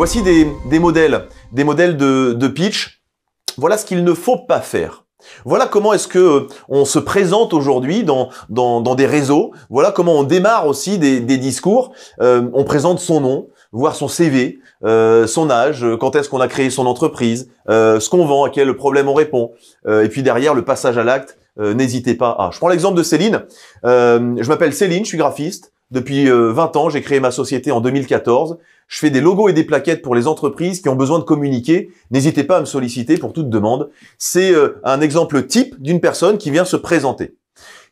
Voici des modèles de pitch. Voilà ce qu'il ne faut pas faire. Voilà comment est-ce que on se présente aujourd'hui dans des réseaux. Voilà comment on démarre aussi des discours. On présente son nom, voire son CV, son âge, quand est-ce qu'on a créé son entreprise, ce qu'on vend, à quel problème on répond. Et puis derrière, le passage à l'acte, n'hésitez pas à... Je prends l'exemple de Céline. Je m'appelle Céline, je suis graphiste. Depuis 20 ans, j'ai créé ma société en 2014. Je fais des logos et des plaquettes pour les entreprises qui ont besoin de communiquer. N'hésitez pas à me solliciter pour toute demande. C'est un exemple type d'une personne qui vient se présenter.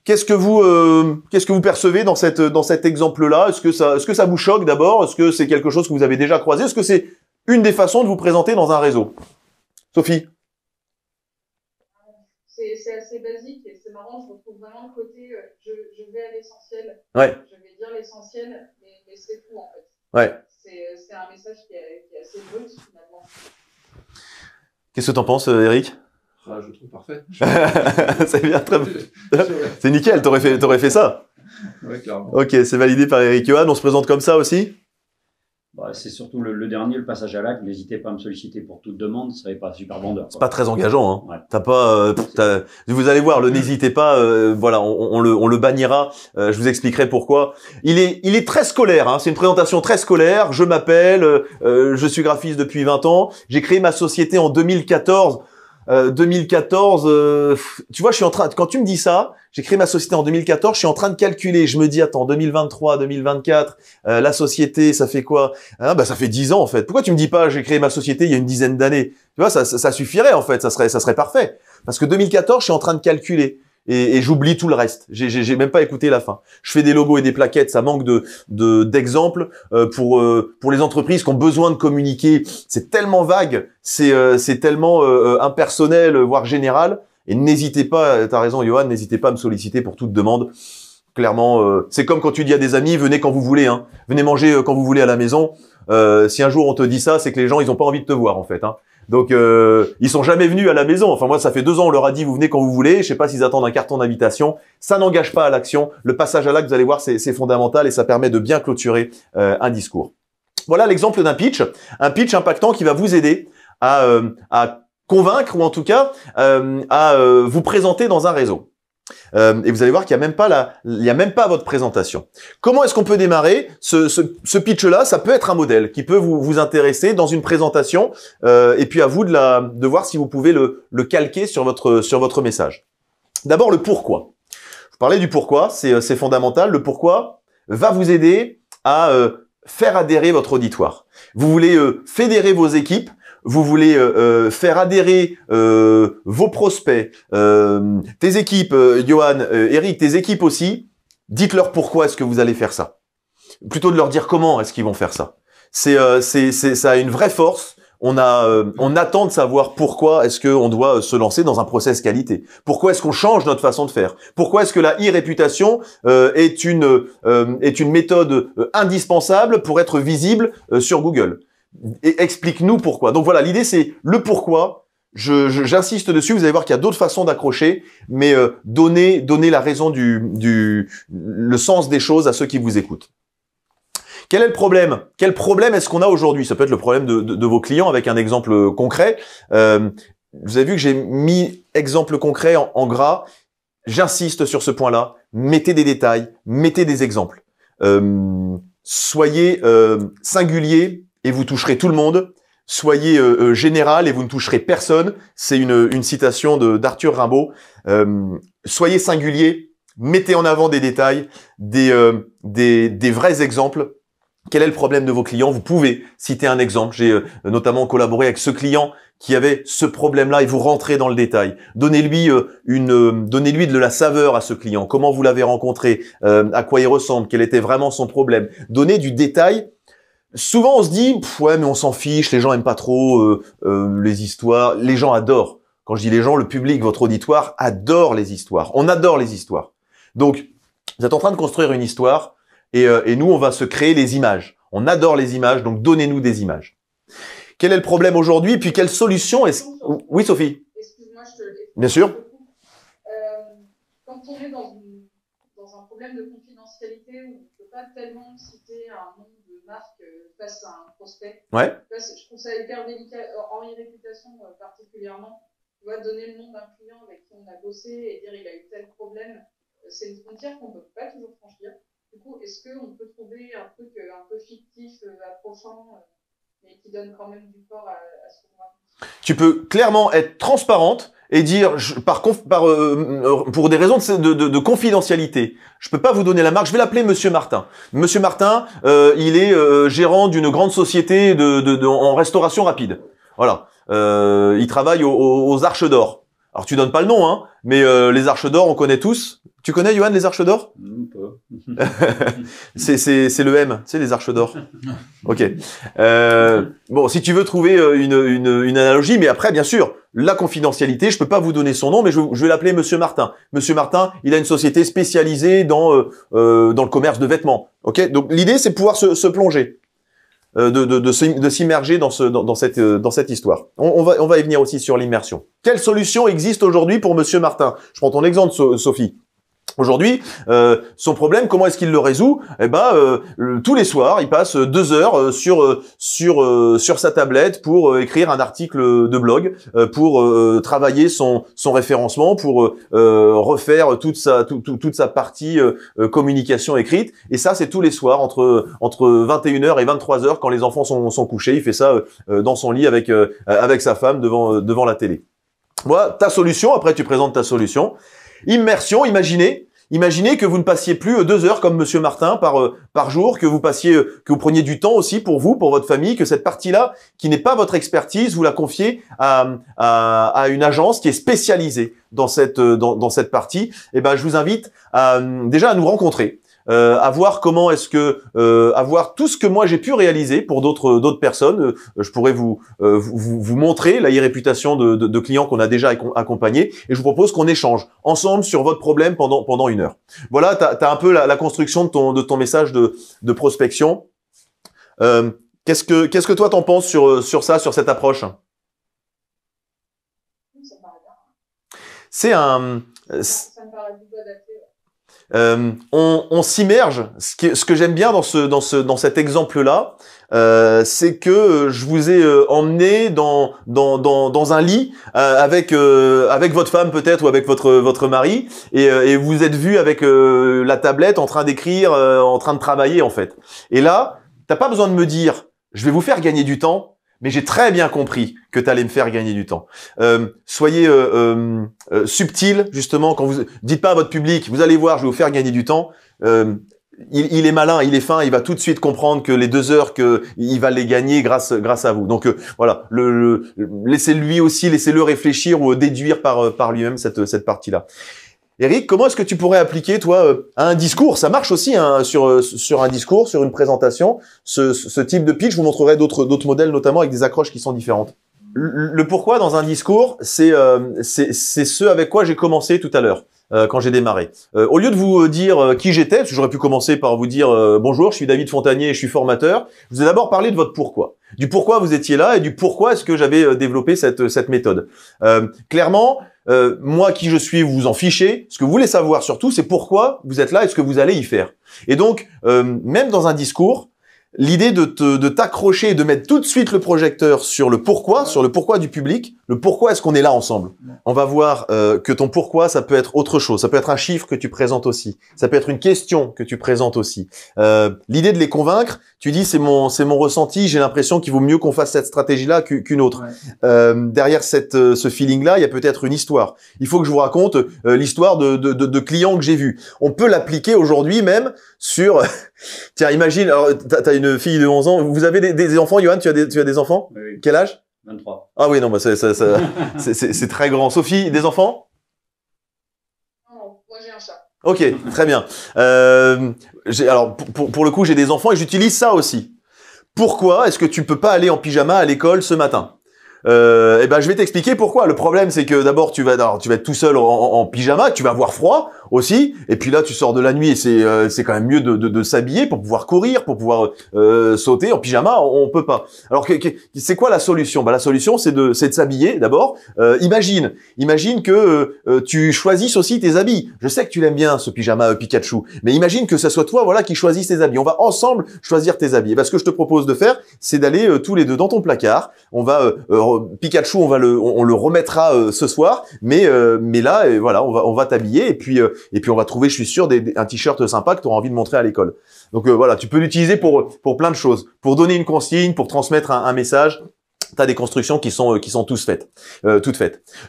Qu'est-ce que vous percevez dans cet exemple-là? Est-ce que ça vous choque d'abord? Est-ce que c'est quelque chose que vous avez déjà croisé? Est-ce que c'est une des façons de vous présenter dans un réseau? Sophie? C'est assez basique et c'est marrant, je retrouve vraiment le côté je vais à l'essentiel. Ouais. Je vais dire l'essentiel, mais c'est tout en fait. Ouais. C'est un message qui est assez brut finalement. Qu'est-ce que t'en penses, Eric? Ah, je le trouve parfait. C'est bien, très bien. C'est nickel, t'aurais fait ça. Oui, clairement. Ok, c'est validé par Eric. Johan, on se présente comme ça aussi? Bah, c'est surtout le dernier, le passage à l'acte. N'hésitez pas à me solliciter pour toute demande, ça n'est pas super vendeur. C'est pas très engageant, hein. Ouais. T'as pas, vous allez voir, le n'hésitez pas, voilà, on le bannira. Je vous expliquerai pourquoi. Il est très scolaire, hein. C'est une présentation très scolaire. Je m'appelle, je suis graphiste depuis 20 ans. J'ai créé ma société en 2014. 2014, tu vois, quand tu me dis ça, j'ai créé ma société en 2014, je suis en train de calculer, je me dis, attends, 2023, 2024, la société, ça fait quoi? Ah, bah, ça fait 10 ans, en fait. Pourquoi tu me dis pas, j'ai créé ma société il y a une dizaine d'années? Tu vois, ça suffirait, en fait, ça serait parfait. Parce que 2014, je suis en train de calculer. Et j'oublie tout le reste. J'ai même pas écouté la fin. Je fais des logos et des plaquettes, ça manque d'exemples pour les entreprises qui ont besoin de communiquer. C'est tellement vague, c'est tellement impersonnel, voire général. Et n'hésitez pas, t'as raison, Johan, n'hésitez pas à me solliciter pour toute demande. Clairement, c'est comme quand tu dis à des amis, venez quand vous voulez, hein. Venez manger quand vous voulez à la maison. Si un jour on te dit ça, c'est que les gens ils ont pas envie de te voir en fait, hein. Donc, ils sont jamais venus à la maison. Enfin, moi, ça fait 2 ans, on leur a dit, vous venez quand vous voulez. Je sais pas s'ils attendent un carton d'invitation. Ça n'engage pas à l'action. Le passage à l'acte, vous allez voir, c'est fondamental et ça permet de bien clôturer un discours. Voilà l'exemple d'un pitch. Un pitch impactant qui va vous aider à convaincre ou en tout cas à vous présenter dans un réseau. Et vous allez voir qu'il n'y a même pas votre présentation. Comment est-ce qu'on peut démarrer ce pitch-là? Ça peut être un modèle qui peut vous intéresser dans une présentation, et puis à vous de voir si vous pouvez le calquer sur votre message. D'abord, le pourquoi. Je vous parlais du pourquoi, c'est fondamental. Le pourquoi va vous aider à faire adhérer votre auditoire. Vous voulez fédérer vos équipes. Vous voulez faire adhérer vos prospects, tes équipes, Johan, Eric, tes équipes aussi. Dites-leur pourquoi est-ce que vous allez faire ça. Plutôt de leur dire comment est-ce qu'ils vont faire ça. Ça a une vraie force. On attend de savoir pourquoi est-ce qu'on doit se lancer dans un process qualité. Pourquoi est-ce qu'on change notre façon de faire. Pourquoi est-ce que la e-réputation est une méthode indispensable pour être visible sur Google. Et explique-nous pourquoi. Donc voilà, l'idée c'est le pourquoi. J'insiste dessus. Vous allez voir qu'il y a d'autres façons d'accrocher, mais donner la raison le sens des choses à ceux qui vous écoutent. Quel est le problème? Quel problème est-ce qu'on a aujourd'hui? Ça peut être le problème de vos clients avec un exemple concret. Vous avez vu que j'ai mis exemple concret en gras. J'insiste sur ce point-là. Mettez des détails, mettez des exemples. Soyez singulier et vous toucherez tout le monde. Soyez général et vous ne toucherez personne. C'est une citation d'Arthur Rimbaud. Soyez singulier, mettez en avant des détails, des vrais exemples. Quel est le problème de vos clients? Vous pouvez citer un exemple. J'ai notamment collaboré avec ce client qui avait ce problème-là et vous rentrez dans le détail. Donnez-lui donnez-lui de la saveur à ce client. Comment vous l'avez rencontré? À quoi il ressemble? Quel était vraiment son problème? Donnez du détail. Souvent, on se dit, ouais, mais on s'en fiche, les gens aiment pas trop les histoires. Les gens adorent. Quand je dis les gens, le public, votre auditoire adore les histoires. On adore les histoires. Donc, vous êtes en train de construire une histoire et nous, on va se créer les images. On adore les images, donc donnez-nous des images. Quel est le problème aujourd'hui? Et puis, quelle solution est-ce... Oui, Sophie? Excuse-moi, je te... Bien sûr. Quand on est dans un problème de confidentialité où on ne peut pas tellement citer un nom de marque face à un prospect. Ouais. Je trouve ça hyper délicat, en e-réputation particulièrement. Tu vois, donner le nom d'un client avec qui on a bossé et dire il a eu tel problème, c'est une frontière qu'on ne peut pas toujours franchir. Du coup, est-ce qu'on peut trouver un truc un peu fictif, approchant, mais qui donne quand même du corps à ce qu'on raconte? Tu peux clairement être transparente et dire, pour des raisons de confidentialité, je peux pas vous donner la marque, je vais l'appeler Monsieur Martin. Monsieur Martin, il est gérant d'une grande société en restauration rapide. Voilà. Il travaille aux Arches d'Or. Alors tu donnes pas le nom, hein, mais les Arches d'Or, on connaît tous. Tu connais, Johan, les Arches d'Or? C'est le M, tu sais, les Arches d'Or. Ok. Bon, si tu veux trouver une analogie, mais après, bien sûr, la confidentialité, je peux pas vous donner son nom, mais je vais l'appeler Monsieur Martin. Monsieur Martin, il a une société spécialisée dans le commerce de vêtements. Ok. Donc l'idée, c'est de pouvoir se plonger, de s'immerger dans cette histoire. On va y venir aussi sur l'immersion. Quelle solution existe aujourd'hui pour Monsieur Martin? Je prends ton exemple, Sophie. Aujourd'hui, son problème, comment est-ce qu'il le résout? Eh ben, tous les soirs, il passe 2 heures sur sa tablette pour écrire un article de blog, pour travailler son référencement, pour refaire toute sa partie communication écrite. Et ça, c'est tous les soirs entre 21h et 23h quand les enfants sont couchés. Il fait ça dans son lit avec sa femme devant la télé. Voilà ta solution. Après, tu présentes ta solution. Immersion, imaginez que vous ne passiez plus 2 heures comme Monsieur Martin par jour, que vous preniez du temps aussi pour vous, pour votre famille, que cette partie-là, qui n'est pas votre expertise, vous la confiez à une agence qui est spécialisée dans cette partie. Et ben, je vous invite déjà à nous rencontrer. À voir comment est-ce que à voir tout ce que moi j'ai pu réaliser pour d'autres personnes. Je pourrais vous montrer la e-réputation de clients qu'on a déjà accompagnés, et je vous propose qu'on échange ensemble sur votre problème pendant 1 heure. Voilà, t'as un peu la construction de ton message de prospection. Qu'est-ce que toi t'en penses sur ça, sur cette approche? Ça me paraît bien. C'est un Ça me paraît plutôt adapté. on s'immerge. Ce que j'aime bien dans cet exemple-là, c'est que je vous ai emmené dans un lit avec votre femme peut-être, ou avec votre mari, et vous êtes vu avec la tablette en train d'écrire, en train de travailler en fait. Et là, t'as pas besoin de me dire je vais vous faire gagner du temps, mais j'ai très bien compris que tu allais me faire gagner du temps. Soyez subtil, justement, quand vous dites pas à votre public, vous allez voir, je vais vous faire gagner du temps. Il est malin, il est fin, il va tout de suite comprendre que les 2 heures il va les gagner grâce à vous. Donc voilà, laissez-le réfléchir ou déduire par lui-même cette partie-là. Eric, comment est-ce que tu pourrais appliquer, toi, à un discours? Ça marche aussi hein, sur un discours, sur une présentation, ce type de pitch. Je vous montrerai d'autres modèles, notamment avec des accroches qui sont différentes. Le pourquoi dans un discours, c'est ce avec quoi j'ai commencé tout à l'heure, quand j'ai démarré. Au lieu de vous dire qui j'étais, parce que j'aurais pu commencer par vous dire bonjour, je suis David Fontanier, je suis formateur. Je vous ai d'abord parlé de votre pourquoi, du pourquoi vous étiez là et du pourquoi est-ce que j'avais développé cette méthode. Clairement, moi qui je suis, vous vous en fichez. Ce que vous voulez savoir surtout, c'est pourquoi vous êtes là et ce que vous allez y faire. Et donc, même dans un discours, l'idée de t'accrocher et de mettre tout de suite le projecteur sur le pourquoi du public, le pourquoi est-ce qu'on est là ensemble. On va voir que ton pourquoi, ça peut être autre chose. Ça peut être un chiffre que tu présentes aussi. Ça peut être une question que tu présentes aussi. L'idée de les convaincre, tu dis c'est mon ressenti, j'ai l'impression qu'il vaut mieux qu'on fasse cette stratégie-là qu'une autre. Ouais. Derrière ce feeling-là, il y a peut-être une histoire. Il faut que je vous raconte l'histoire de clients que j'ai vus. On peut l'appliquer aujourd'hui même sur... Tiens, imagine, alors t'as une fille de 11 ans. Vous avez des enfants, Johan? Tu as des enfants? Oui. Quel âge? 23. Ah oui, non, bah c'est très grand. Sophie, des enfants? Non, moi j'ai un chat. Ok, très bien. Alors pour le coup, j'ai des enfants et j'utilise ça aussi. Pourquoi est-ce que tu peux pas aller en pyjama à l'école ce matin? Eh ben, je vais t'expliquer pourquoi. Le problème, c'est que d'abord, tu vas être tout seul en pyjama, tu vas avoir froid. aussi. Et puis là, tu sors de la nuit et c'est quand même mieux de s'habiller pour pouvoir courir, pour pouvoir sauter en pyjama. On peut pas. Alors c'est quoi la solution? Bah la solution c'est de s'habiller d'abord. Imagine que tu choisisses aussi tes habits. Je sais que tu l'aimes bien ce pyjama Pikachu, mais imagine que ce soit toi voilà qui choisisse tes habits. On va ensemble choisir tes habits. Et bah, ce que je te propose de faire, c'est d'aller tous les deux dans ton placard. On va Pikachu, on le remettra ce soir, mais là voilà, on va t'habiller et puis on va trouver, je suis sûr, un t-shirt sympa que tu auras envie de montrer à l'école. Donc voilà, tu peux l'utiliser pour plein de choses, pour donner une consigne, pour transmettre un message. T'as des constructions qui sont toutes faites.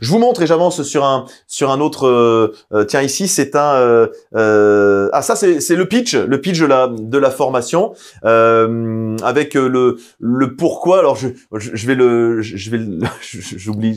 Je vous montre et j'avance sur un autre. Tiens, ici c'est ça c'est le pitch de la formation avec le pourquoi. Alors j'oublie,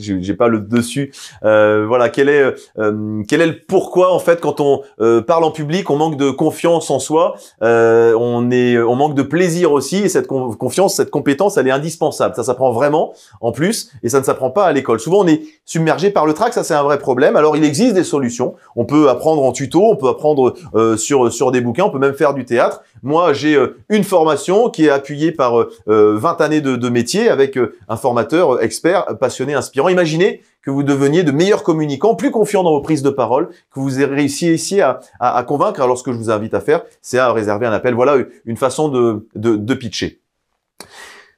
j'ai pas le dessus. Voilà, quel est le pourquoi en fait quand on parle en public, on manque de confiance en soi, on manque de plaisir aussi, et cette confiance, cette compétence, elle est indispensable. Ça s'apprend vraiment en plus, et ça ne s'apprend pas à l'école. Souvent, on est submergé par le trac, ça c'est un vrai problème. Alors, il existe des solutions. On peut apprendre en tuto, on peut apprendre sur des bouquins, on peut même faire du théâtre. Moi, j'ai une formation qui est appuyée par 20 années de métier avec un formateur expert, passionné, inspirant. Imaginez que vous deveniez de meilleurs communicants, plus confiants dans vos prises de parole, que vous réussissiez à convaincre. Alors, ce que je vous invite à faire, c'est à réserver un appel. Voilà une façon de pitcher.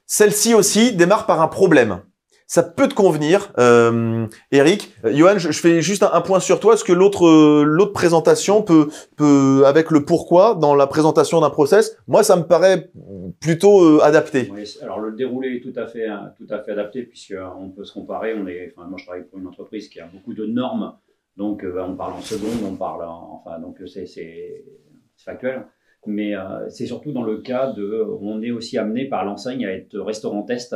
Celle-ci aussi démarre par un problème. Ça peut te convenir, Eric. Johan, je fais juste un point sur toi. Est-ce que l'autre présentation peut, avec le pourquoi dans la présentation d'un process, moi, ça me paraît plutôt adapté. Oui, alors le déroulé est tout à fait adapté puisqu'on peut se comparer. Moi, je travaille pour une entreprise qui a beaucoup de normes, donc on parle en secondes, donc c'est factuel. Mais c'est surtout dans le cas on est aussi amené par l'enseigne à être restaurant test.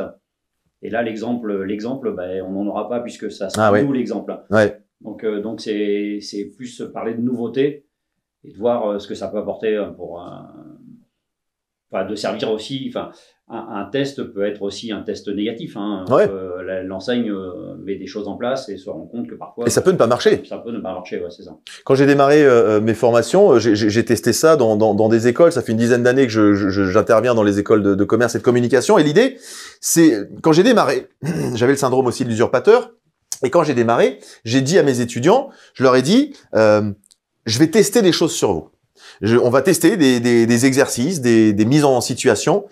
Et là, l'exemple, on n'en aura pas puisque ça sera nous l'exemple. Ouais. Donc c'est plus parler de nouveauté et de voir ce que ça peut apporter de servir aussi. Un test peut être aussi un test négatif. L'enseigne met des choses en place et se rend compte que parfois... Et ça peut ne pas marcher. Ça peut ne pas marcher, ouais, c'est ça. Quand j'ai démarré mes formations, j'ai testé ça dans des écoles. Ça fait une dizaine d'années que j'interviens dans les écoles de commerce et de communication. Et l'idée, c'est... Quand j'ai démarré, j'avais le syndrome aussi de l'usurpateur. Et quand j'ai démarré, j'ai dit à mes étudiants, je leur ai dit, je vais tester des choses sur vous. On va tester des exercices, des mises en situation.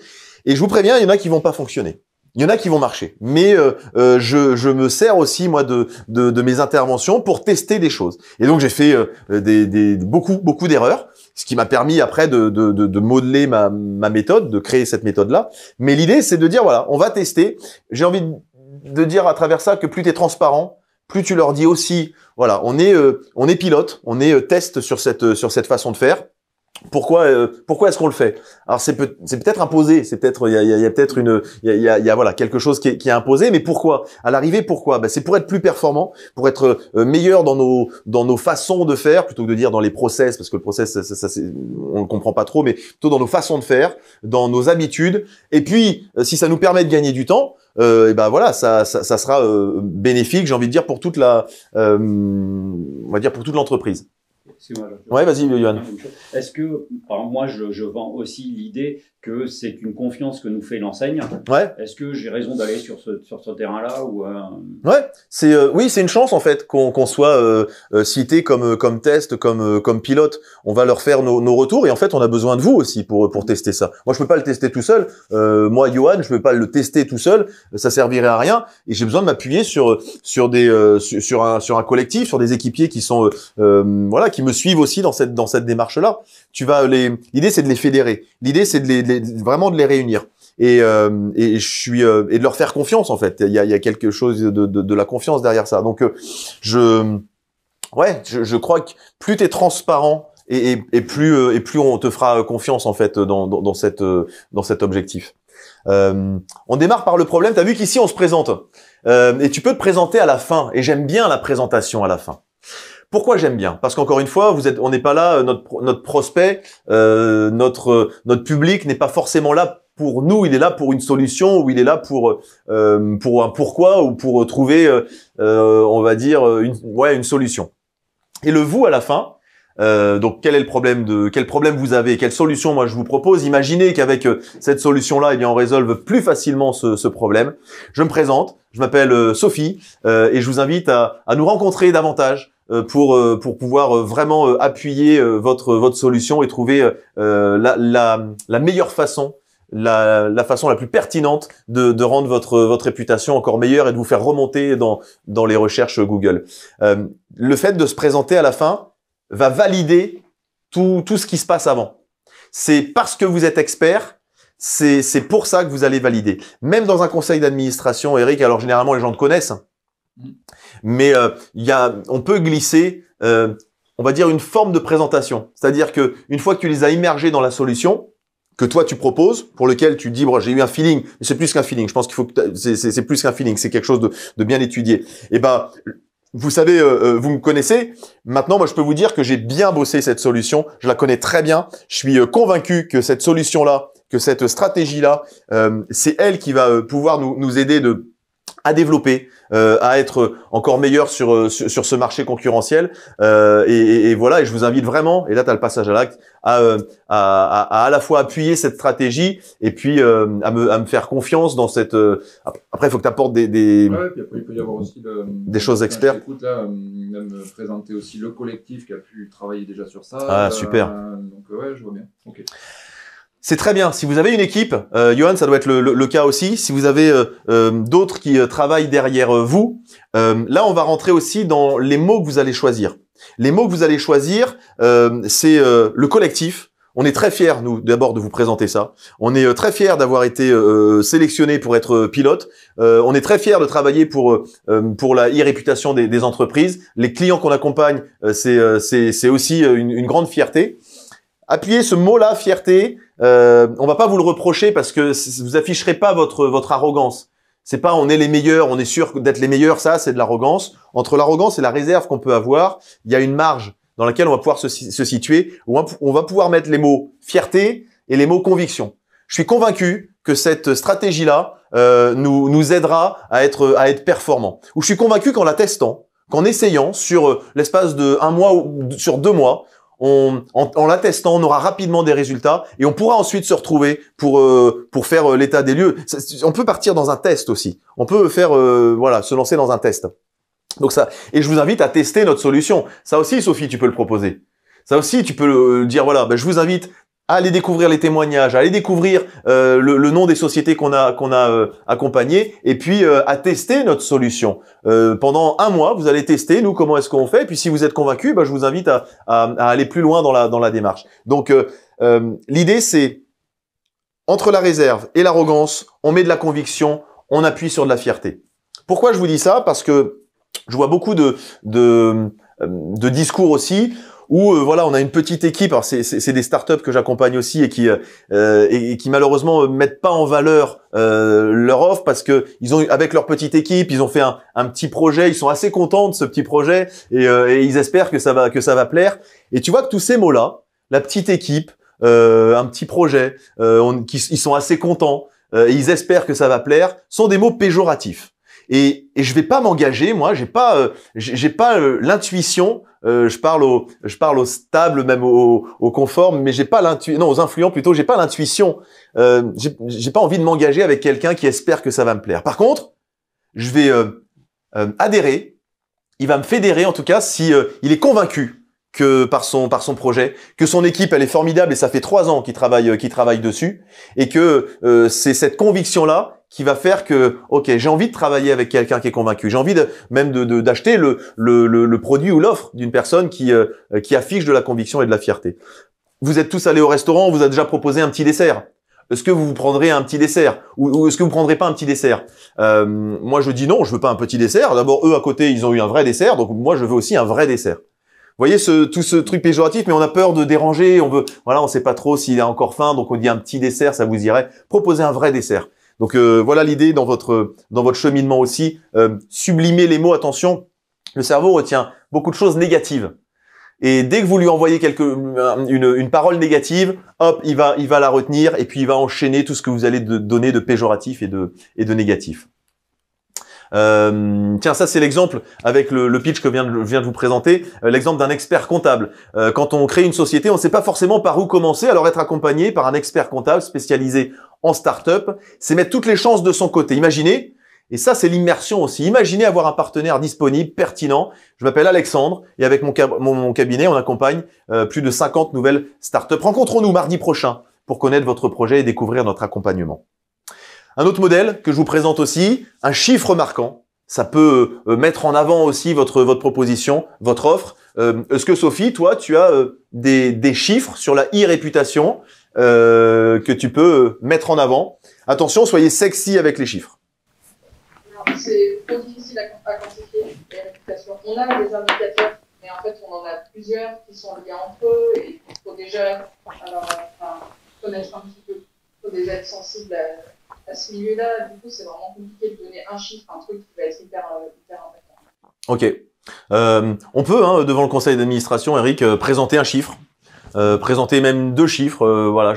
Et je vous préviens, il y en a qui vont pas fonctionner. Il y en a qui vont marcher. Mais je me sers aussi, moi, de mes interventions pour tester des choses. Et donc, j'ai fait beaucoup d'erreurs, ce qui m'a permis après de modeler ma méthode, de créer cette méthode-là. Mais l'idée, c'est de dire, voilà, on va tester. J'ai envie de dire à travers ça que plus tu es transparent, plus tu leur dis aussi, voilà, on est pilote, on est test sur cette façon de faire. Pourquoi est-ce qu'on le fait? Alors c'est peut-être imposé, il y a peut-être voilà quelque chose qui est imposé, mais pourquoi? À l'arrivée, pourquoi? C'est pour être plus performant, pour être meilleur dans nos façons de faire, plutôt que de dire dans les process, parce que le process on le comprend pas trop, mais plutôt dans nos façons de faire, dans nos habitudes. Et puis si ça nous permet de gagner du temps, et voilà, ça sera bénéfique, j'ai envie de dire pour toute on va dire pour toute l'entreprise. Ouais, vas-y, Johan. Est-ce que, par exemple, moi, je vends aussi l'idée que c'est une confiance que nous fait l'enseigne. Ouais. Est-ce que j'ai raison d'aller sur ce terrain-là ou Ouais, oui, c'est une chance en fait qu'on soit cité comme test, comme pilote. On va leur faire nos retours et en fait, on a besoin de vous aussi pour tester ça. Moi, je peux pas le tester tout seul. Moi, Johan, je peux pas le tester tout seul. Ça servirait à rien. Et j'ai besoin de m'appuyer sur un collectif, sur des équipiers qui sont voilà, qui me suivent aussi dans cette démarche-là. L'idée, c'est de les fédérer. L'idée, c'est vraiment de les réunir. Et de leur faire confiance en fait. Il y a quelque chose de la confiance derrière ça. Donc je crois que plus t'es transparent et plus on te fera confiance en fait dans cet objectif. On démarre par le problème. T'as vu qu'ici on se présente et tu peux te présenter à la fin. Et j'aime bien la présentation à la fin. Pourquoi j'aime bien? Parce qu'encore une fois, on n'est pas là, notre prospect, notre public n'est pas forcément là pour nous, il est là pour une solution, ou il est là pour un pourquoi, ou pour trouver, on va dire, une solution. Et le vous à la fin, Donc quel problème vous avez, quelle solution moi je vous propose. Imaginez qu'avec cette solution-là, eh bien on résolve plus facilement ce problème. Je me présente, je m'appelle Sophie et je vous invite à nous rencontrer davantage pour pouvoir vraiment appuyer votre solution et trouver la meilleure façon, la façon la plus pertinente de rendre votre réputation encore meilleure et de vous faire remonter dans les recherches Google. Le fait de se présenter à la fin va valider tout ce qui se passe avant. C'est parce que vous êtes expert, c'est pour ça que vous allez valider. Même dans un conseil d'administration, Eric, alors généralement les gens te connaissent, mais on peut glisser, on va dire une forme de présentation. C'est-à-dire que une fois que tu les as immergés dans la solution que toi tu proposes, pour lequel tu dis bon, j'ai eu un feeling, mais c'est plus qu'un feeling. Je pense qu'il faut que c'est plus qu'un feeling, c'est quelque chose de bien étudié. Et ben vous savez, vous me connaissez. Maintenant, moi, je peux vous dire que j'ai bien bossé cette solution. Je la connais très bien. Je suis convaincu que cette solution-là, que cette stratégie-là, c'est elle qui va pouvoir nous aider à développer, à être encore meilleur sur ce marché concurrentiel. Et voilà. Et je vous invite vraiment. Et là, tu as le passage à l'acte à la fois appuyer cette stratégie et puis à me faire confiance dans cette. Après, il faut que tu apportes des. Ouais, puis après, il peut y avoir aussi des choses experts. Écoute là, même présenter aussi le collectif qui a pu travailler déjà sur ça. Ah super. Donc ouais, je vois bien. Ok. C'est très bien. Si vous avez une équipe, Johan, ça doit être le cas aussi. Si vous avez d'autres qui travaillent derrière vous, là, on va rentrer aussi dans les mots que vous allez choisir. Les mots que vous allez choisir, c'est le collectif. On est très fiers, nous, d'abord, de vous présenter ça. On est très fiers d'avoir été sélectionnés pour être pilote. On est très fiers de travailler pour la e-réputation des entreprises. Les clients qu'on accompagne, c'est aussi une grande fierté. Appuyez ce mot-là, fierté. On va pas vous le reprocher parce que vous afficherez pas votre arrogance. C'est pas on est les meilleurs, on est sûr d'être les meilleurs. Ça, c'est de l'arrogance. Entre l'arrogance et la réserve qu'on peut avoir, il y a une marge dans laquelle on va pouvoir se situer, où on va pouvoir mettre les mots fierté et les mots conviction. Je suis convaincu que cette stratégie-là nous aidera à être performant. Ou je suis convaincu qu'en la testant, qu'en essayant sur l'espace de 1 mois ou sur 2 mois, en la testant, on aura rapidement des résultats et on pourra ensuite se retrouver pour faire l'état des lieux. On peut partir dans un test aussi. On peut faire se lancer dans un test. Donc ça, et je vous invite à tester notre solution. Ça aussi, Sophie, tu peux le proposer. Ça aussi, tu peux dire voilà, je vous invite à aller découvrir les témoignages, à aller découvrir le nom des sociétés qu'on a accompagnées, et puis à tester notre solution. Pendant 1 mois, vous allez tester, nous, comment est-ce qu'on fait. Et puis si vous êtes convaincu, je vous invite à aller plus loin dans la démarche. Donc l'idée, c'est entre la réserve et l'arrogance, on met de la conviction, on appuie sur de la fierté. Pourquoi je vous dis ça? Parce que je vois beaucoup de discours aussi où on a une petite équipe. Alors c'est des startups que j'accompagne aussi et qui malheureusement mettent pas en valeur leur offre parce que ils ont avec leur petite équipe, ils ont fait un petit projet, ils sont assez contents de ce petit projet et ils espèrent que ça va plaire. Et tu vois que tous ces mots-là, la petite équipe, un petit projet, ils sont assez contents et ils espèrent que ça va plaire, sont des mots péjoratifs. Et je vais pas m'engager, moi, j'ai pas l'intuition. Je parle aux stables, même aux conformes, mais j'ai pas aux influents plutôt. J'ai pas l'intuition. J'ai pas envie de m'engager avec quelqu'un qui espère que ça va me plaire. Par contre, je vais adhérer. Il va me fédérer en tout cas si il est convaincu que par son projet, que son équipe elle est formidable et ça fait 3 ans qu'il travaille dessus et que c'est cette conviction là qui va faire que j'ai envie de travailler avec quelqu'un qui est convaincu. J'ai envie d'acheter le produit ou l'offre d'une personne qui affiche de la conviction et de la fierté. Vous êtes tous allés au restaurant, on vous a déjà proposé un petit dessert. Est-ce que vous prendrez un petit dessert ou est-ce que vous prendrez pas un petit dessert? Moi je dis non, je veux pas un petit dessert. D'abord eux à côté ils ont eu un vrai dessert, donc moi je veux aussi un vrai dessert. Vous voyez tout ce truc péjoratif, mais on a peur de déranger. On sait pas trop s'il a encore faim, donc on dit un petit dessert, ça vous irait. Proposez un vrai dessert. Donc voilà l'idée dans votre cheminement aussi. Sublimer les mots, attention, le cerveau retient beaucoup de choses négatives. Et dès que vous lui envoyez une parole négative, hop, il va la retenir et puis il va enchaîner tout ce que vous allez donner de péjoratif et de négatif. Tiens, ça c'est l'exemple avec le pitch que je viens de vous présenter, l'exemple d'un expert comptable. Quand on crée une société, on ne sait pas forcément par où commencer, alors être accompagné par un expert comptable spécialisé en start-up, c'est mettre toutes les chances de son côté. Imaginez, et ça c'est l'immersion aussi, imaginez avoir un partenaire disponible, pertinent. Je m'appelle Alexandre et avec mon cabinet, on accompagne plus de 50 nouvelles start-up. Rencontrons-nous mardi prochain pour connaître votre projet et découvrir notre accompagnement. Un autre modèle que je vous présente aussi, un chiffre marquant. Ça peut mettre en avant aussi votre proposition, votre offre. Est-ce que Sophie, toi, tu as des chiffres sur la e-réputation que tu peux mettre en avant? Attention, soyez sexy avec les chiffres. C'est trop difficile à quantifier les réputations. On a des indicateurs, mais en fait, on en a plusieurs qui sont liés entre eux et il faut déjà connaître un petit peu. Il faut déjà être sensible à ce milieu-là. Du coup, c'est vraiment compliqué de donner un chiffre, un truc qui va être hyper impactant. Ok. On peut, devant le conseil d'administration, Eric, présenter un chiffre. Présenter même 2 chiffres. Voilà,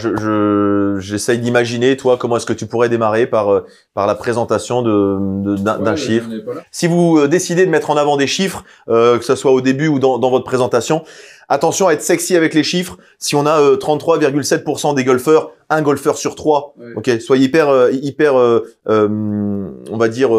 j'essaye d'imaginer, toi, comment est-ce que tu pourrais démarrer par la présentation d'un chiffre. Si vous décidez de mettre en avant des chiffres, que ce soit au début ou dans votre présentation, attention à être sexy avec les chiffres. Si on a 33,7% des golfeurs, un golfeur sur 3, ouais. Ok, soyez hyper, on va dire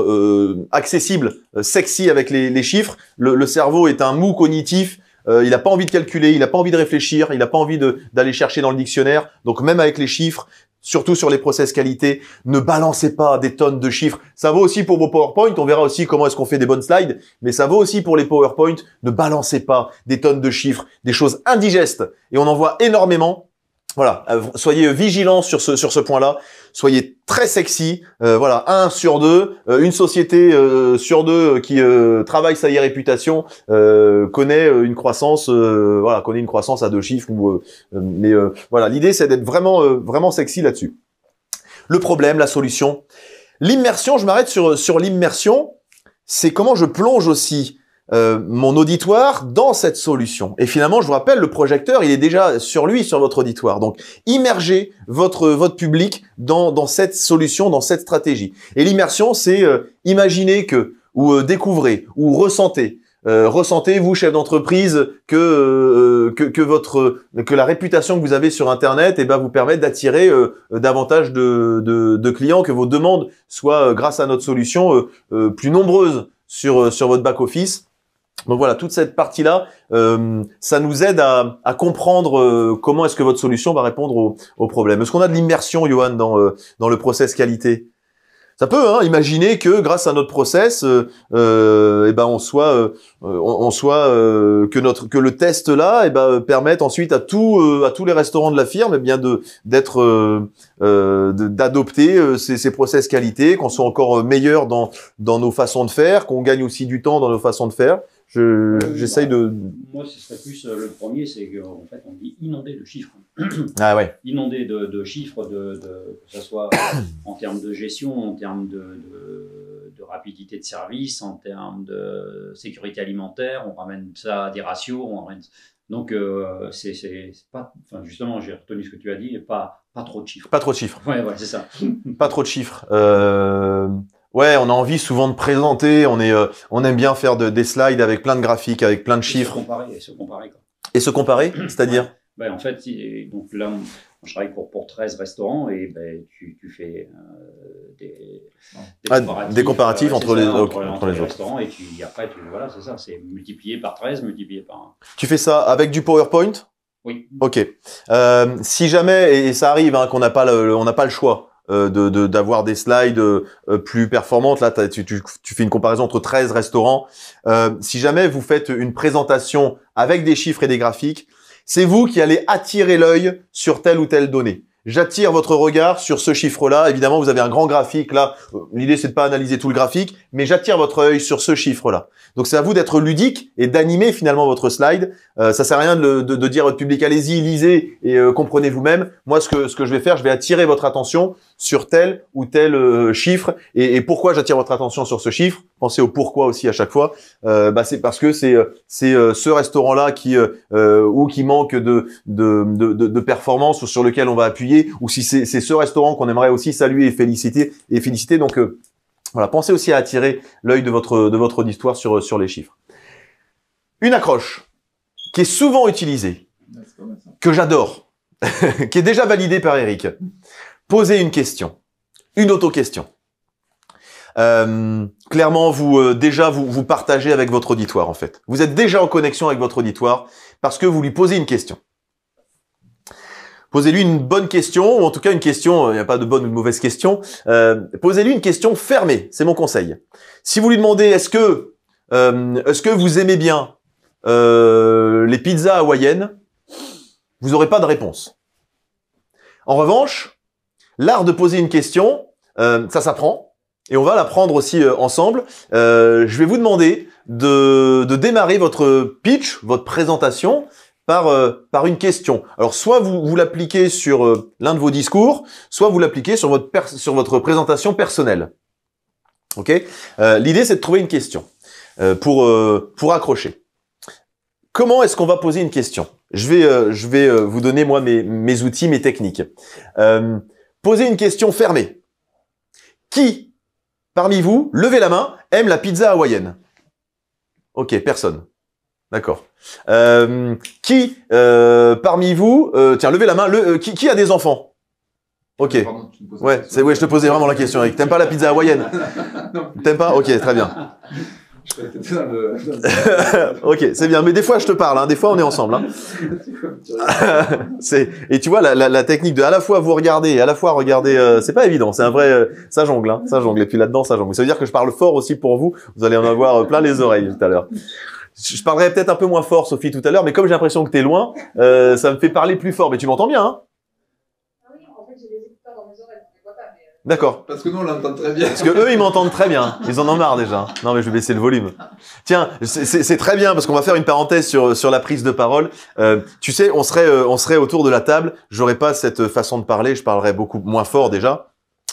accessible, sexy avec les chiffres. Le cerveau est un mou cognitif. Il n'a pas envie de calculer, il n'a pas envie de réfléchir, il n'a pas envie d'aller chercher dans le dictionnaire. Donc même avec les chiffres, surtout sur les process qualité, ne balancez pas des tonnes de chiffres. Ça vaut aussi pour vos PowerPoint, on verra aussi comment est-ce qu'on fait des bonnes slides, mais ça vaut aussi pour les PowerPoint. Ne balancez pas des tonnes de chiffres, des choses indigestes. Et on en voit énormément. Voilà, soyez vigilants sur ce point-là. Soyez très sexy. Voilà, 1 sur 2, une société sur 2 qui travaille sa réputation connaît une croissance, connaît une croissance à 2 chiffres. Mais voilà, l'idée c'est d'être vraiment sexy là-dessus. Le problème, la solution, l'immersion. Je m'arrête sur l'immersion. C'est comment je plonge aussi mon auditoire dans cette solution. Et finalement, je vous rappelle, le projecteur, il est déjà sur votre auditoire. Donc, immergez votre public dans cette solution, dans cette stratégie. Et l'immersion, c'est imaginer ou découvrez, ou ressentez. Ressentez, vous, chef d'entreprise, que la réputation que vous avez sur Internet vous permette d'attirer davantage de clients, que vos demandes soient, grâce à notre solution, plus nombreuses sur votre back-office. Donc voilà, toute cette partie-là, ça nous aide à comprendre comment est-ce que votre solution va répondre aux problèmes. Est-ce qu'on a de l'immersion, Johan, dans le process qualité? Ça peut, imaginer que grâce à notre process, que le test là, permette ensuite à tous les restaurants de la firme, d'adopter ces process qualité, qu'on soit encore meilleur dans nos façons de faire, qu'on gagne aussi du temps dans nos façons de faire. J'essaye de... Moi, ce serait plus le premier, c'est qu'en fait, on dit inondé de chiffres. Ah ouais. Inondé de chiffres, que ce soit en termes de gestion, en termes de rapidité de service, en termes de sécurité alimentaire. On ramène ça à des ratios. Donc, c'est pas... Enfin, justement, j'ai retenu ce que tu as dit, et pas trop de chiffres. Pas trop de chiffres. Ouais, c'est ça. Pas trop de chiffres. Ouais, on a envie souvent de présenter, on aime bien faire des slides avec plein de graphiques, avec plein de chiffres. Et se comparer, quoi. Et se comparer, c'est-à-dire? En fait, donc là, je travaille pour 13 restaurants et tu fais des comparatifs entre les autres restaurants et après, voilà, c'est ça, c'est multiplié par 13, multiplié par 1. Tu fais ça avec du PowerPoint? Oui. Ok. Si jamais, et ça arrive, qu'on n'a pas le choix, d'avoir des slides plus performantes. Là, tu fais une comparaison entre 13 restaurants. Si jamais vous faites une présentation avec des chiffres et des graphiques, c'est vous qui allez attirer l'œil sur telle ou telle donnée. J'attire votre regard sur ce chiffre-là. Évidemment, vous avez un grand graphique là. L'idée, c'est de pas analyser tout le graphique, mais j'attire votre œil sur ce chiffre-là. Donc, c'est à vous d'être ludique et d'animer finalement votre slide. Ça sert à rien de dire à votre public, allez-y, lisez et comprenez vous-même. Moi, ce que je vais faire, je vais attirer votre attention sur tel ou tel chiffre. Et pourquoi j'attire votre attention sur ce chiffre? Pensez au pourquoi aussi à chaque fois. C'est parce que c'est ce restaurant-là qui manque de performance ou sur lequel on va appuyer, ou si c'est ce restaurant qu'on aimerait aussi saluer et féliciter. Donc Voilà, pensez aussi à attirer l'œil de votre auditoire sur les chiffres. Une accroche qui est souvent utilisée, Ouais, c'est pas mal, ça. que j'adore, qui est déjà validée par Eric. Posez une question, une auto-question. Clairement, vous partagez avec votre auditoire en fait. Vous êtes déjà en connexion avec votre auditoire parce que vous lui posez une question. Posez-lui une bonne question, ou en tout cas une question, il n'y a pas de bonne ou de mauvaise question, posez-lui une question fermée, c'est mon conseil. Si vous lui demandez est-ce que vous aimez bien les pizzas hawaïennes, vous n'aurez pas de réponse. En revanche, l'art de poser une question, ça s'apprend, et on va l'apprendre aussi ensemble. Je vais vous demander de démarrer votre pitch, votre présentation, par une question. Alors, soit vous l'appliquez sur l'un de vos discours, soit vous l'appliquez sur votre présentation personnelle. Ok. L'idée, c'est de trouver une question pour accrocher. Comment est-ce qu'on va poser une question? Je vais vous donner moi mes outils, mes techniques. Poser une question fermée. Qui, parmi vous, levez la main, aime la pizza hawaïenne? Ok, personne. D'accord. Qui parmi vous, tiens, levez la main. Qui a des enfants? Ok. Pardon, tu me poses la Ouais, question. je te posais vraiment la question, Eric. T'aimes pas la pizza hawaïenne? Non, T'aimes pas? Ok, très bien. je serais peut-être dans le... Ok, c'est bien. Mais des fois, je te parle. Hein. Des fois, on est ensemble. Hein. Et tu vois, la technique de à la fois vous regarder et à la fois regarder, c'est pas évident. C'est un vrai, ça jongle, hein, ça jongle. Et puis là-dedans, ça jongle. Ça veut dire que je parle fort aussi pour vous. Vous allez en avoir plein les oreilles tout à l'heure. Je parlerai peut-être un peu moins fort, Sophie, tout à l'heure, mais comme j'ai l'impression que t'es loin, ça me fait parler plus fort. Mais tu m'entends bien, hein? Ah oui, en fait, j'ai des écouteurs dans mes oreilles, donc je les vois pas, mais... D'accord. Parce que nous, on l'entend très bien. Parce que eux, ils m'entendent très bien. Ils en ont marre déjà. Non, mais je vais baisser le volume. Tiens, c'est très bien parce qu'on va faire une parenthèse sur la prise de parole. Tu sais, on serait autour de la table. J'aurais pas cette façon de parler. Je parlerais beaucoup moins fort déjà.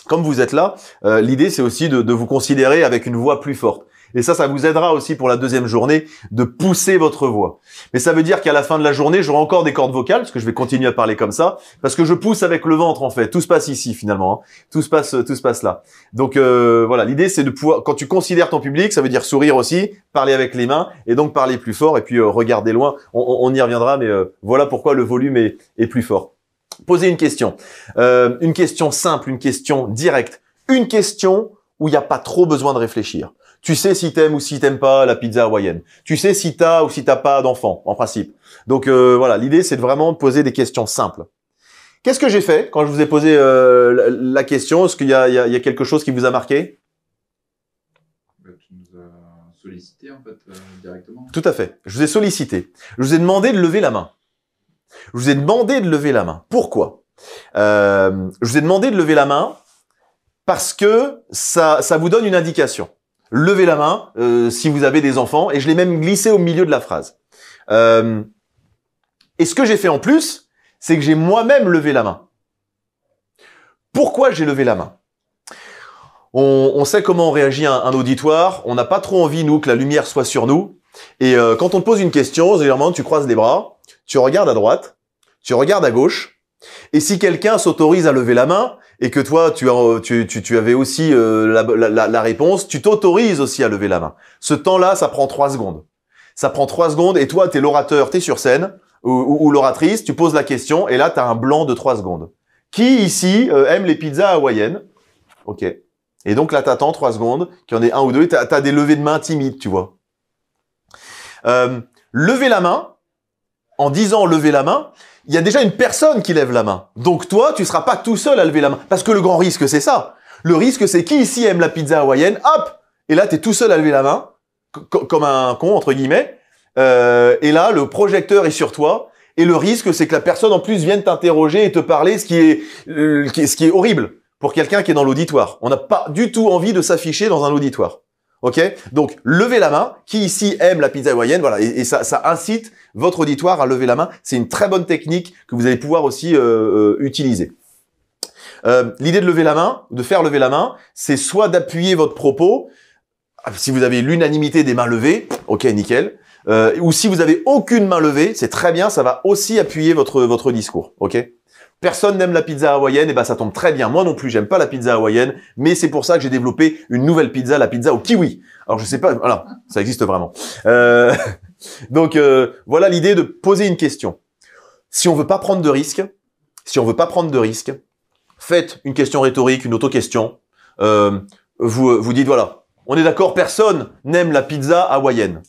Comme vous êtes là, l'idée c'est aussi de vous considérer avec une voix plus forte. Et ça vous aidera aussi pour la deuxième journée de pousser votre voix. Mais ça veut dire qu'à la fin de la journée, j'aurai encore des cordes vocales, parce que je vais continuer à parler comme ça, parce que je pousse avec le ventre en fait. Tout se passe ici finalement. Hein. Tout se passe là. Donc voilà, l'idée c'est de pouvoir, quand tu considères ton public, ça veut dire sourire aussi, parler avec les mains, et donc parler plus fort, et puis regarder loin. On y reviendra, mais voilà pourquoi le volume est plus fort. Posez une question simple, une question directe, une question où il n'y a pas trop besoin de réfléchir. Tu sais si t'aimes ou si t'aimes pas la pizza hawaïenne. Tu sais si t'as ou si t'as pas d'enfant, en principe. Donc voilà, l'idée c'est de vraiment poser des questions simples. Qu'est-ce que j'ai fait quand je vous ai posé la question? Est-ce qu'il y a quelque chose qui vous a marqué? Tu nous as sollicité en fait directement. Tout à fait. Je vous ai sollicité. Je vous ai demandé de lever la main. Je vous ai demandé de lever la main. Pourquoi? Je vous ai demandé de lever la main parce que ça vous donne une indication. Levez la main si vous avez des enfants, et je l'ai même glissé au milieu de la phrase. Et ce que j'ai fait en plus, c'est que j'ai moi-même levé la main. Pourquoi j'ai levé la main? On sait comment on réagit un auditoire, on n'a pas trop envie, nous, que la lumière soit sur nous, et quand on te pose une question, généralement, tu croises les bras, tu regardes à droite, tu regardes à gauche, et si quelqu'un s'autorise à lever la main, et que toi, tu avais aussi la réponse, tu t'autorises aussi à lever la main. Ce temps-là, ça prend 3 secondes. Ça prend 3 secondes, et toi, t'es l'orateur, t'es sur scène, ou l'oratrice, tu poses la question, et là, t'as un blanc de 3 secondes. Qui, ici, aime les pizzas hawaïennes? Ok. Et donc là, t'attends 3 secondes, qu'il y en ait un ou deux, et t'as des levées de main timides, tu vois. Lever la main, en disant lever la main, il y a déjà une personne qui lève la main. Donc toi, tu seras pas tout seul à lever la main. Parce que le grand risque, c'est ça. Le risque, c'est qui ici aime la pizza hawaïenne? Hop! Et là, tu es tout seul à lever la main, comme un con, entre guillemets. Et là, le projecteur est sur toi. Et le risque, c'est que la personne, en plus, vienne t'interroger et te parler, ce qui est horrible pour quelqu'un qui est dans l'auditoire. On n'a pas du tout envie de s'afficher dans un auditoire. Ok? Donc, levez la main. Qui ici aime la pizza hawaïenne? Voilà. Et ça incite votre auditoire à lever la main. C'est une très bonne technique que vous allez pouvoir aussi utiliser. L'idée de lever la main, de faire lever la main, c'est soit d'appuyer votre propos, si vous avez l'unanimité des mains levées, ok, nickel. Ou si vous avez aucune main levée, c'est très bien, ça va aussi appuyer votre discours, ok? Personne n'aime la pizza hawaïenne, et ben ça tombe très bien. Moi non plus, j'aime pas la pizza hawaïenne, mais c'est pour ça que j'ai développé une nouvelle pizza, la pizza au kiwi. Alors je sais pas, voilà, ça existe vraiment. Donc voilà l'idée de poser une question. Si on veut pas prendre de risques, faites une question rhétorique, une auto-question. Vous dites voilà, on est d'accord, personne n'aime la pizza hawaïenne.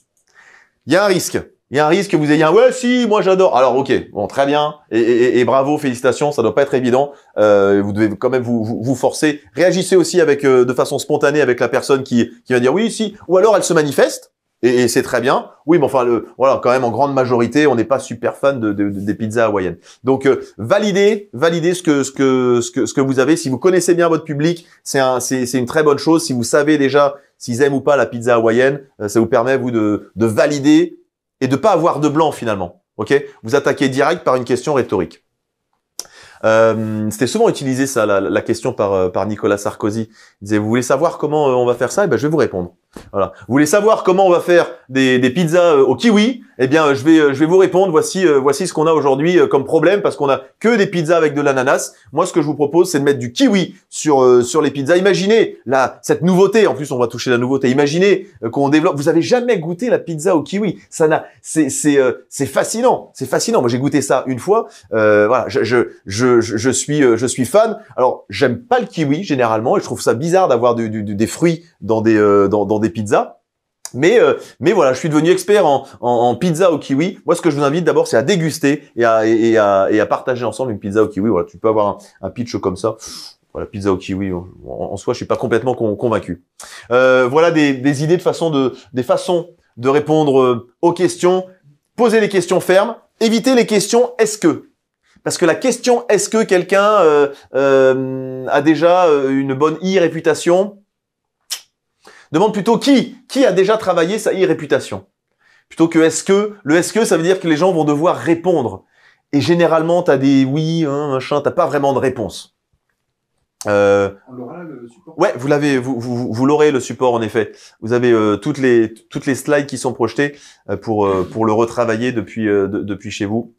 Il y a un risque. Il y a un risque que vous ayez un « ouais, si, moi j'adore ». Alors ok, bon, très bien, et bravo, félicitations, ça doit pas être évident. Vous devez quand même vous forcer. Réagissez aussi avec de façon spontanée avec la personne qui va dire « oui, si », ou alors elle se manifeste, et c'est très bien. Oui, mais enfin, voilà, quand même en grande majorité, on n'est pas super fan des pizzas hawaïennes. Donc validez ce que vous avez. Si vous connaissez bien votre public, c'est une très bonne chose. Si vous savez déjà s'ils aiment ou pas la pizza hawaïenne, ça vous permet vous de valider et de pas avoir de blanc finalement. Ok, vous attaquez direct par une question rhétorique. C'était souvent utilisé ça, la question par Nicolas Sarkozy. Il disait, vous voulez savoir comment on va faire ça? Eh ben, je vais vous répondre. Voilà. Vous voulez savoir comment on va faire des pizzas au kiwi? Eh bien, je vais vous répondre. Voici ce qu'on a aujourd'hui comme problème, parce qu'on a que des pizzas avec de l'ananas. Moi, ce que je vous propose, c'est de mettre du kiwi sur les pizzas. Imaginez cette nouveauté. En plus, on va toucher la nouveauté. Imaginez qu'on développe. Vous avez jamais goûté la pizza au kiwi? C'est fascinant. C'est fascinant. Moi, j'ai goûté ça une fois. Voilà. Je suis fan. Alors, j'aime pas le kiwi généralement, et je trouve ça bizarre d'avoir des fruits dans des pizzas. Mais voilà, je suis devenu expert en pizza au kiwi. Moi, ce que je vous invite d'abord, c'est à déguster et à partager ensemble une pizza au kiwi. Voilà, tu peux avoir un pitch comme ça. Voilà, pizza au kiwi. En soi, je suis pas complètement convaincu. Voilà des idées des façons de répondre aux questions. Posez les questions fermes. Évitez les questions est-ce que. Parce que la question est-ce que quelqu'un a déjà une bonne réputation? Demande plutôt qui a déjà travaillé sa réputation. Plutôt que est-ce que. Le est-ce que, ça veut dire que les gens vont devoir répondre. Et généralement, t'as des oui, machin, t'as pas vraiment de réponse. On l'aura le support. Ouais, vous l'aurez le support en effet. Vous avez toutes les slides qui sont projetées pour le retravailler depuis chez vous.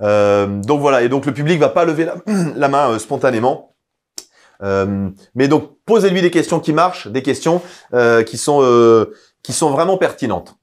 Donc voilà, et donc le public va pas lever la main spontanément. Mais donc posez-lui des questions qui marchent, des questions qui sont vraiment pertinentes.